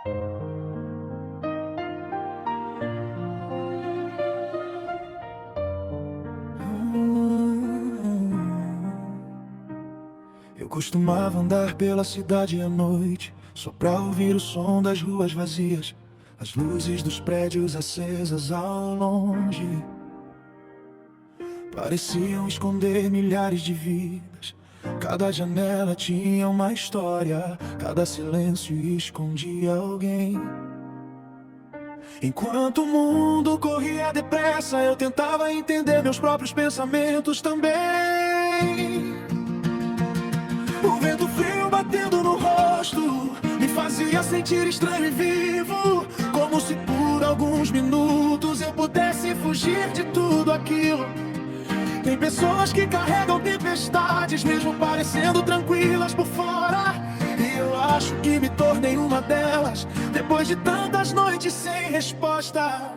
Eu costumava andar pela cidade à noite, só pra ouvir o som das ruas vazias, as luzes dos prédios acesas ao longe. Pareciam esconder milhares de vidas. Cada janela tinha uma história, cada silêncio escondia alguém. Enquanto o mundo corria depressa, eu tentava entender meus próprios pensamentos também. O vento frio batendo no rosto me fazia sentir estranho e vivo, como se por alguns minutos eu pudesse fugir de tudo aquilo. Tem pessoas que carregam tempestades, mesmo parecendo tranquilas por fora, e eu acho que me tornei uma delas, depois de tantas noites sem resposta.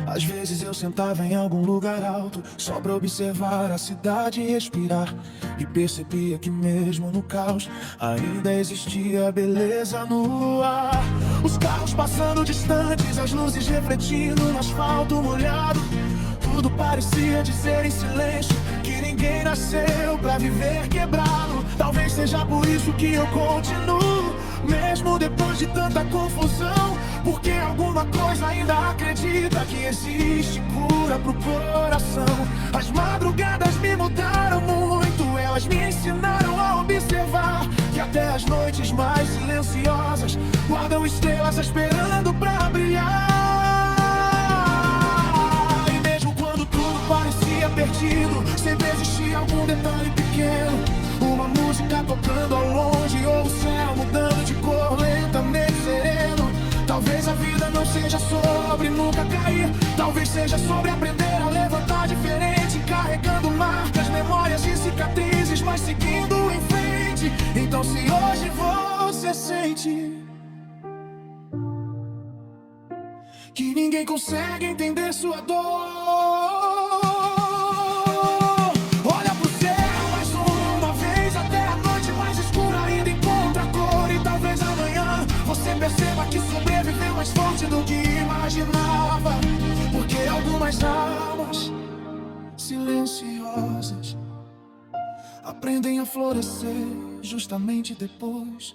Às vezes eu sentava em algum lugar alto, só pra observar a cidade e respirar, e percebia que mesmo no caos ainda existia beleza no ar. Os carros passando distantes, as luzes refletindo no asfalto molhado, tudo parecia dizer em silêncio que ninguém nasceu pra viver quebrado. Talvez seja por isso que eu continuo, mesmo depois de tanta confusão, porque alguma coisa ainda acredita que existe cura pro coração. As madrugadas me mudaram muito, elas me ensinaram a observar que até as noites mais silenciosas guardam estrelas esperando pra brilhar. E mesmo quando tudo parecia perdido, sempre existia algum detalhe pequeno, uma música tocando ao longe, ou o céu mudando de cor lentamente sereno. Talvez a vida não seja sobre nunca cair, talvez seja sobre aprender a levantar diferente, carregando marcas, memórias e cicatrizes, mas seguindo em frente. Então se hoje você sente que ninguém consegue entender sua dor, perceba que sobreviveu mais forte do que imaginava, porque algumas almas silenciosas aprendem a florescer justamente depois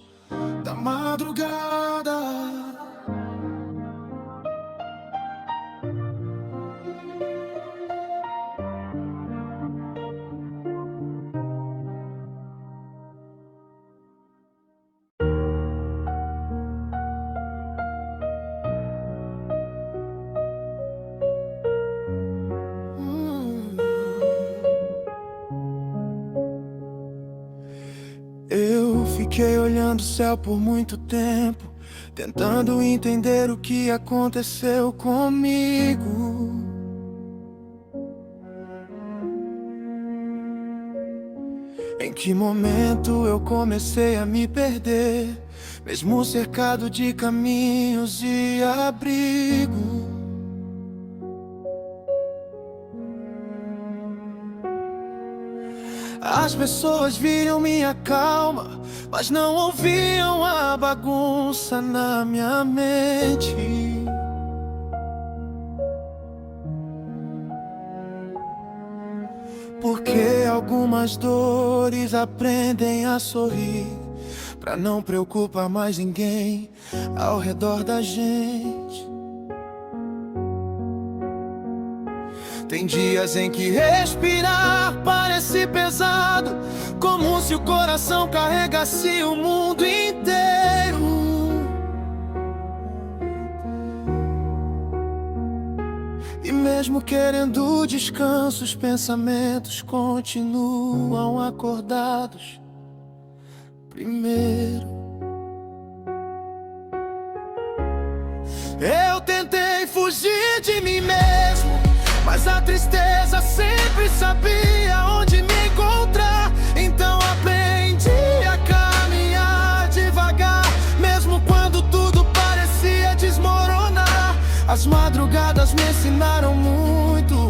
da madrugada. Eu fiquei olhando o céu por muito tempo, tentando entender o que aconteceu comigo. Em que momento eu comecei a me perder, mesmo cercado de caminhos e abrigo. As pessoas viam minha calma, mas não ouviam a bagunça na minha mente. Porque algumas dores aprendem a sorrir, pra não preocupar mais ninguém ao redor da gente. Tem dias em que respirar parece pesado, como se o coração carregasse o mundo inteiro. E mesmo querendo descanso, os pensamentos continuam acordados primeiro. Eu tentei fugir de mim mesmo, mas a tristeza sempre sabia onde me encontrar. Então aprendi a caminhar devagar, mesmo quando tudo parecia desmoronar. As madrugadas me ensinaram muito,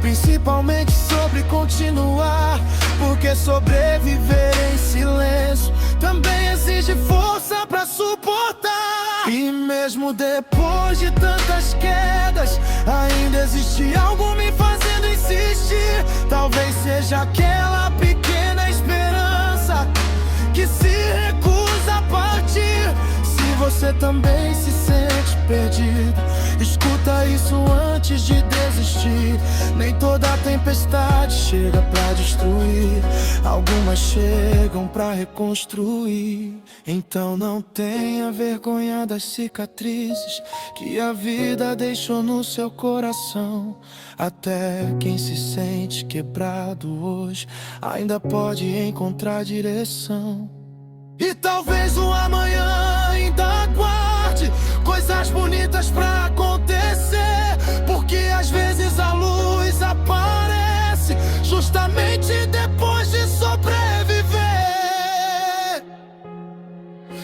principalmente sobre continuar, porque sobreviver em silêncio também exige força pra suportar. E mesmo depois de tantas quedas, ainda existe algo me fazendo insistir. Talvez seja aquela pequena esperança que se recusa a partir. Se você também se sente perdido, escuta isso antes de desistir. Nem toda tempestade chega pra destruir, algumas chegam pra reconstruir. Então não tenha vergonha das cicatrizes que a vida deixou no seu coração. Até quem se sente quebrado hoje ainda pode encontrar direção. E talvez o amanhã ainda aguarde coisas bonitas pra acontecer, porque às vezes a luz aparece justamente depois de sobreviver.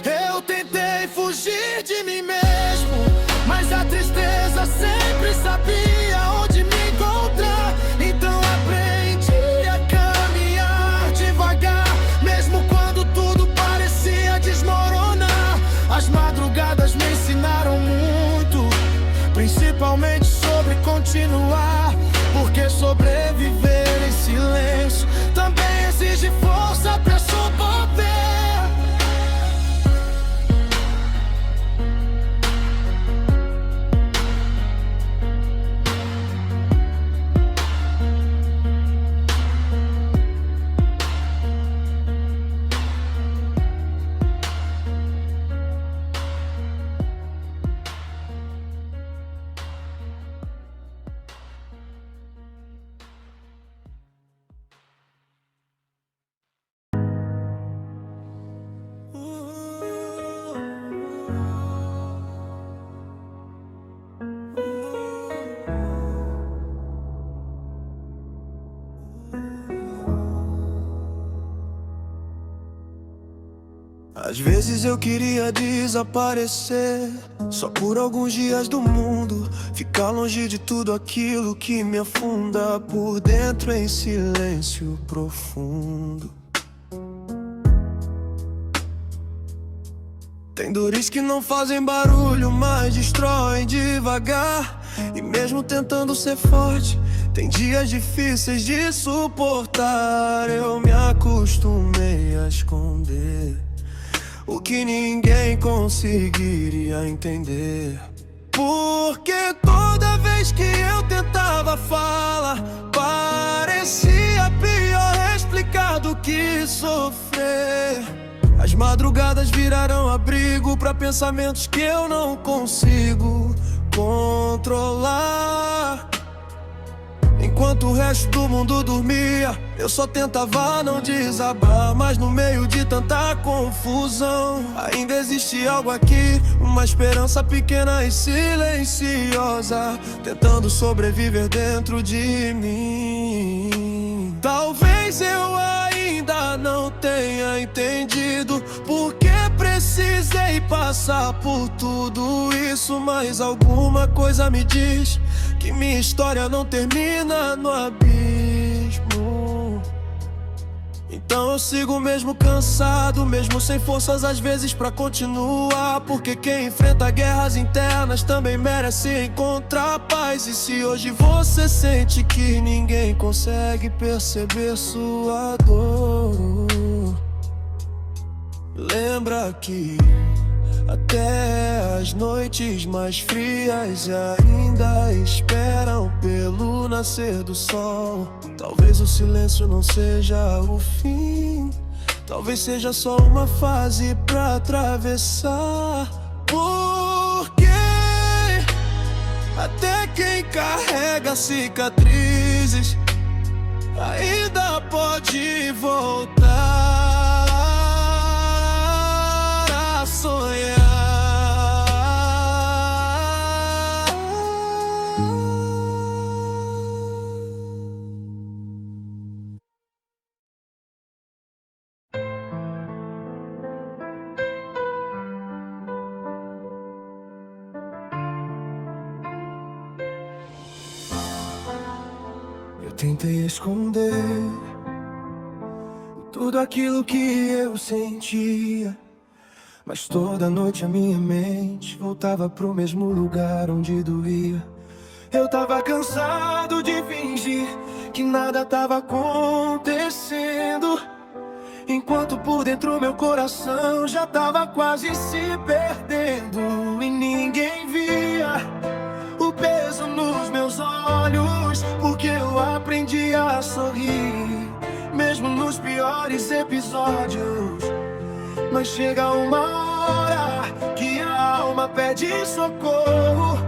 Eu tentei fugir de mim mesmo, mas a tristeza sempre sabia onde me encontrar. Então aprendi a caminhar devagar, mesmo quando tudo parecia desmoronar. As madrugadas me ensinaram muito, principalmente sobre continuar, porque sobreviver em silêncio também exige força pra sobreviver. Às vezes eu queria desaparecer só por alguns dias do mundo, ficar longe de tudo aquilo que me afunda por dentro em silêncio profundo. Tem dores que não fazem barulho, mas destroem devagar. E mesmo tentando ser forte, tem dias difíceis de suportar. Eu me acostumei a esconder o que ninguém conseguiria entender, porque toda vez que eu tentava falar, parecia pior explicar do que sofrer. As madrugadas viraram abrigo pra pensamentos que eu não consigo controlar. Enquanto o resto do mundo dormia, eu só tentava não desabar. Mas no meio de tanta confusão, ainda existe algo aqui, uma esperança pequena e silenciosa, tentando sobreviver dentro de mim. Talvez eu ainda não tenha entendido porque precisei passar por tudo isso, mas alguma coisa me diz que minha história não termina no abismo. Então eu sigo mesmo cansado, mesmo sem forças às vezes pra continuar, porque quem enfrenta guerras internas também merece encontrar paz. E se hoje você sente que ninguém consegue perceber sua dor, lembra que até as noites mais frias ainda esperam pelo nascer do sol. Talvez o silêncio não seja o fim, talvez seja só uma fase pra atravessar. Porque até quem carrega cicatrizes ainda pode voltar a sonhar. Eu tentei esconder tudo aquilo que eu sentia, Mas toda noite a minha mente voltava pro mesmo lugar onde doía. Eu tava cansado de fingir que nada tava acontecendo, enquanto por dentro meu coração já tava quase se perdendo. E ninguém via o peso nos meus olhos, porque eu aprendi a sorrir, mesmo nos piores episódios. Mas chega uma hora que a alma pede socorro,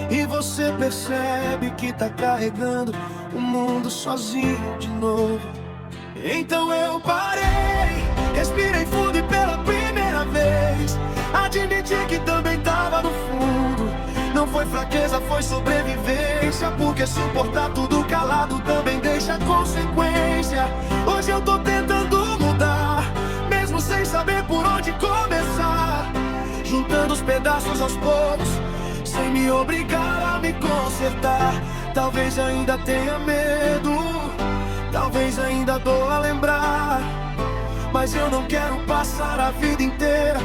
e você percebe que tá carregando o mundo sozinho de novo. Então eu parei, respirei fundo e pela primeira vez admiti que também tava no fundo. Não foi fraqueza, foi sobrevivência, porque suportar tudo calado também deixa consequência. Hoje eu tô tentando mudar, mesmo sem saber por onde começar, juntando os pedaços aos poucos, sem me obrigar a me consertar. Talvez ainda tenha medo, talvez ainda doa lembrar, mas eu não quero passar a vida inteira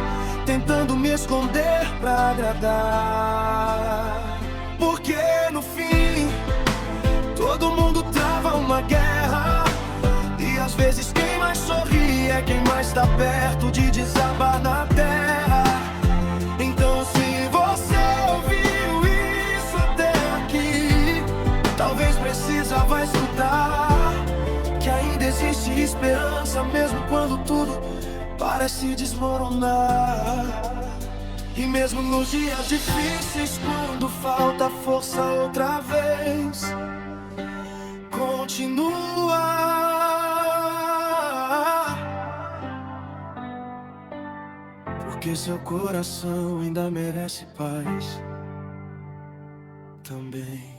tentando me esconder pra agradar. Porque no fim todo mundo trava uma guerra, e às vezes quem mais sorri é quem mais tá perto de desabar na terra. Então se você ouviu isso até aqui, talvez precisava escutar que ainda existe esperança, mesmo quando tudo parece desmoronar. E mesmo nos dias difíceis, quando falta força outra vez, continua. Porque seu coração ainda merece paz também.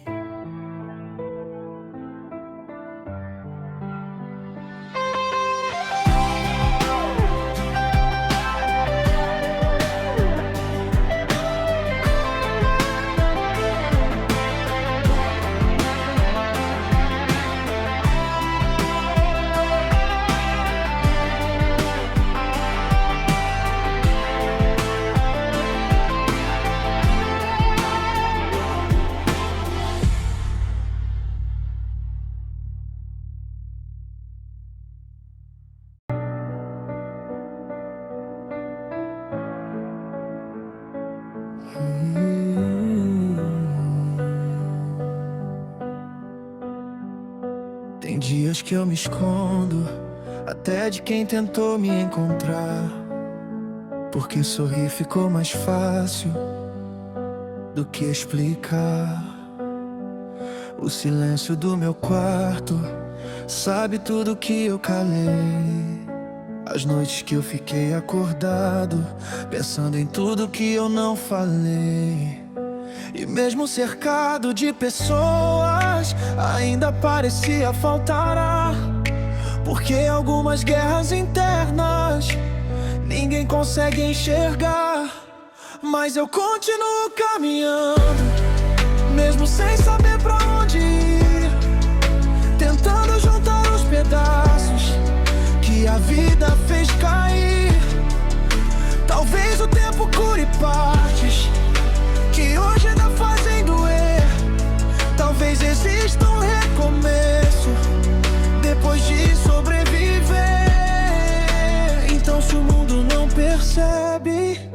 Tem dias que eu me escondo até de quem tentou me encontrar, porque sorrir ficou mais fácil do que explicar. O silêncio do meu quarto sabe tudo que eu calei, as noites que eu fiquei acordado pensando em tudo que eu não falei. E mesmo cercado de pessoas, ainda parecia faltar ar, porque algumas guerras internas ninguém consegue enxergar. Mas eu continuo caminhando, mesmo sem saber pra onde ir, tentando juntar os pedaços que a vida fez cair. Talvez o tempo cure partes que hoje ainda fazem doer. Talvez exista um recomeço depois de sobreviver. Então se o mundo não percebe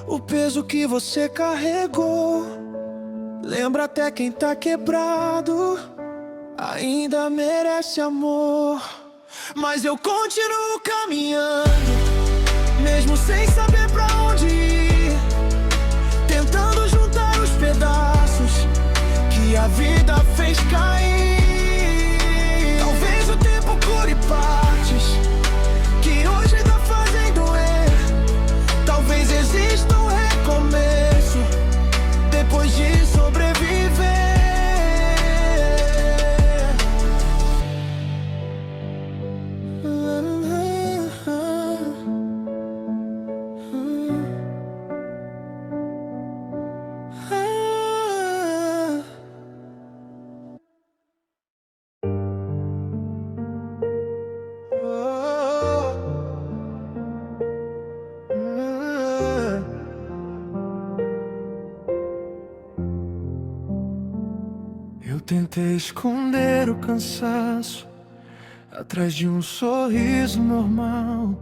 o peso que você carregou, lembra até quem tá quebrado ainda merece amor. Mas eu continuo caminhando, mesmo sem saber pra onde ir, tentando juntar os pedaços que a vida fez cair. Talvez o tempo cure partes que hoje ainda fazem doer. Talvez exista um recomeço depois de sobreviver. tentei esconder o cansaço atrás de um sorriso normal,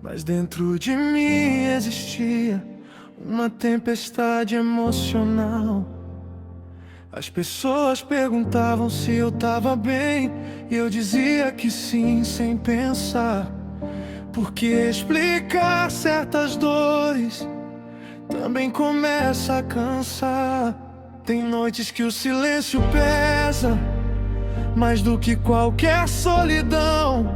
mas dentro de mim existia uma tempestade emocional. As pessoas perguntavam se eu tava bem e eu dizia que sim sem pensar, porque explicar certas dores também começa a cansar. Tem noites que o silêncio pesa mais do que qualquer solidão,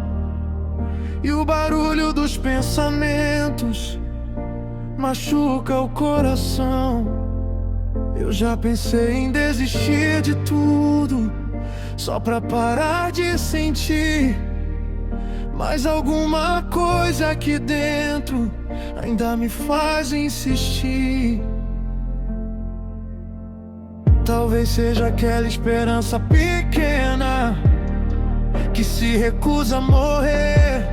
e o barulho dos pensamentos machuca o coração. Eu já pensei em desistir de tudo só pra parar de sentir, mas alguma coisa aqui dentro ainda me faz insistir. Talvez seja aquela esperança pequena que se recusa a morrer,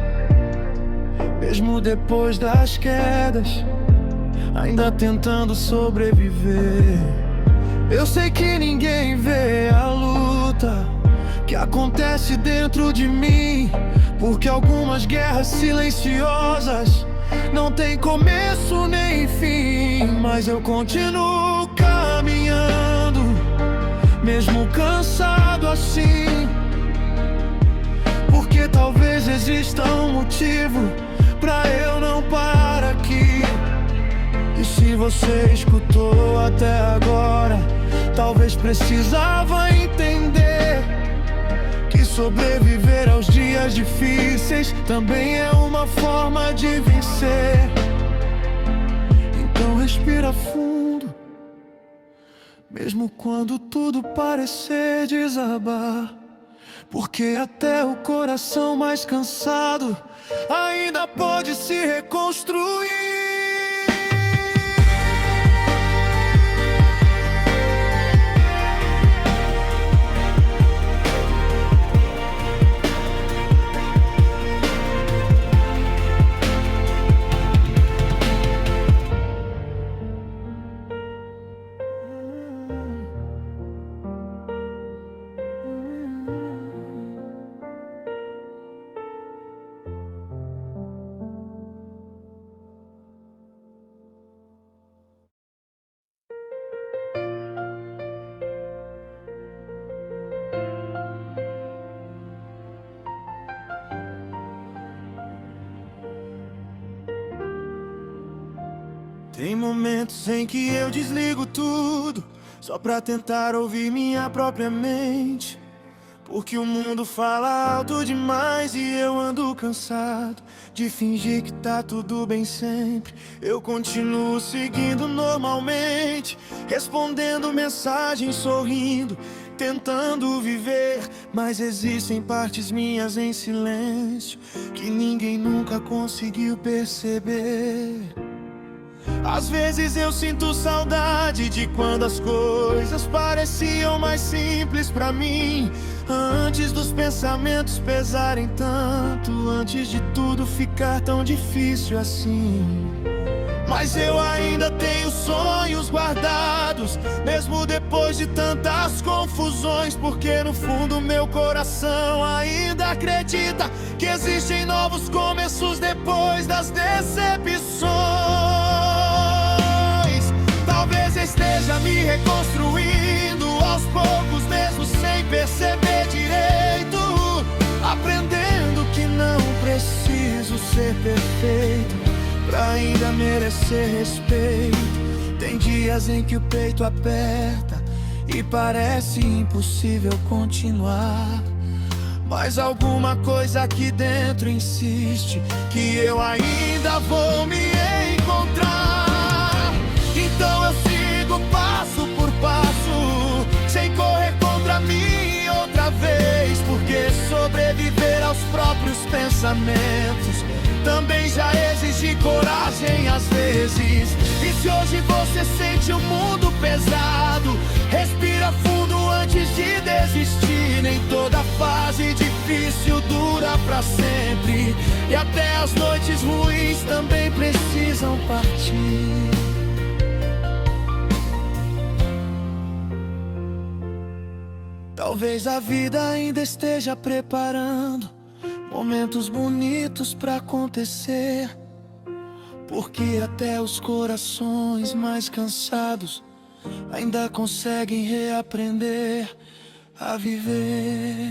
mesmo depois das quedas, ainda tentando sobreviver. Eu sei que ninguém vê a luta que acontece dentro de mim, porque algumas guerras silenciosas não tem começo nem fim. Mas eu continuo caminhando, mesmo cansado assim, porque talvez exista um motivo pra eu não parar aqui. E se você escutou até agora, talvez precisava entender que sobreviver aos dias difíceis também é uma forma de vencer. Então respira fundo, mesmo quando tudo parecer desabar, porque até o coração mais cansado ainda pode se reconstruir. Tem momentos em que eu desligo tudo só pra tentar ouvir minha própria mente, porque o mundo fala alto demais e eu ando cansado de fingir que tá tudo bem sempre. Eu continuo seguindo normalmente, respondendo mensagens, sorrindo, tentando viver, mas existem partes minhas em silêncio que ninguém nunca conseguiu perceber. Às vezes eu sinto saudade de quando as coisas pareciam mais simples pra mim, antes dos pensamentos pesarem tanto, antes de tudo ficar tão difícil assim. Mas eu ainda tenho sonhos guardados, mesmo depois de tantas confusões, porque no fundo meu coração ainda acredita que existem novos começos depois das decepções. Talvez esteja me reconstruindo aos poucos, mesmo sem perceber direito, aprendendo que não preciso ser perfeito pra ainda merecer respeito. Tem dias em que o peito aperta e parece impossível continuar, mas alguma coisa aqui dentro insiste que eu ainda vou me encontrar. Então eu sigo passo por passo, sem correr contra mim outra vez, porque sobreviver aos próprios pensamentos também já exige coragem às vezes. E se hoje você sente o mundo pesado, respira fundo antes de desistir. Nem toda fase difícil dura pra sempre, e até as noites ruins também precisam partir. Talvez a vida ainda esteja preparando momentos bonitos pra acontecer, porque até os corações mais cansados ainda conseguem reaprender a viver.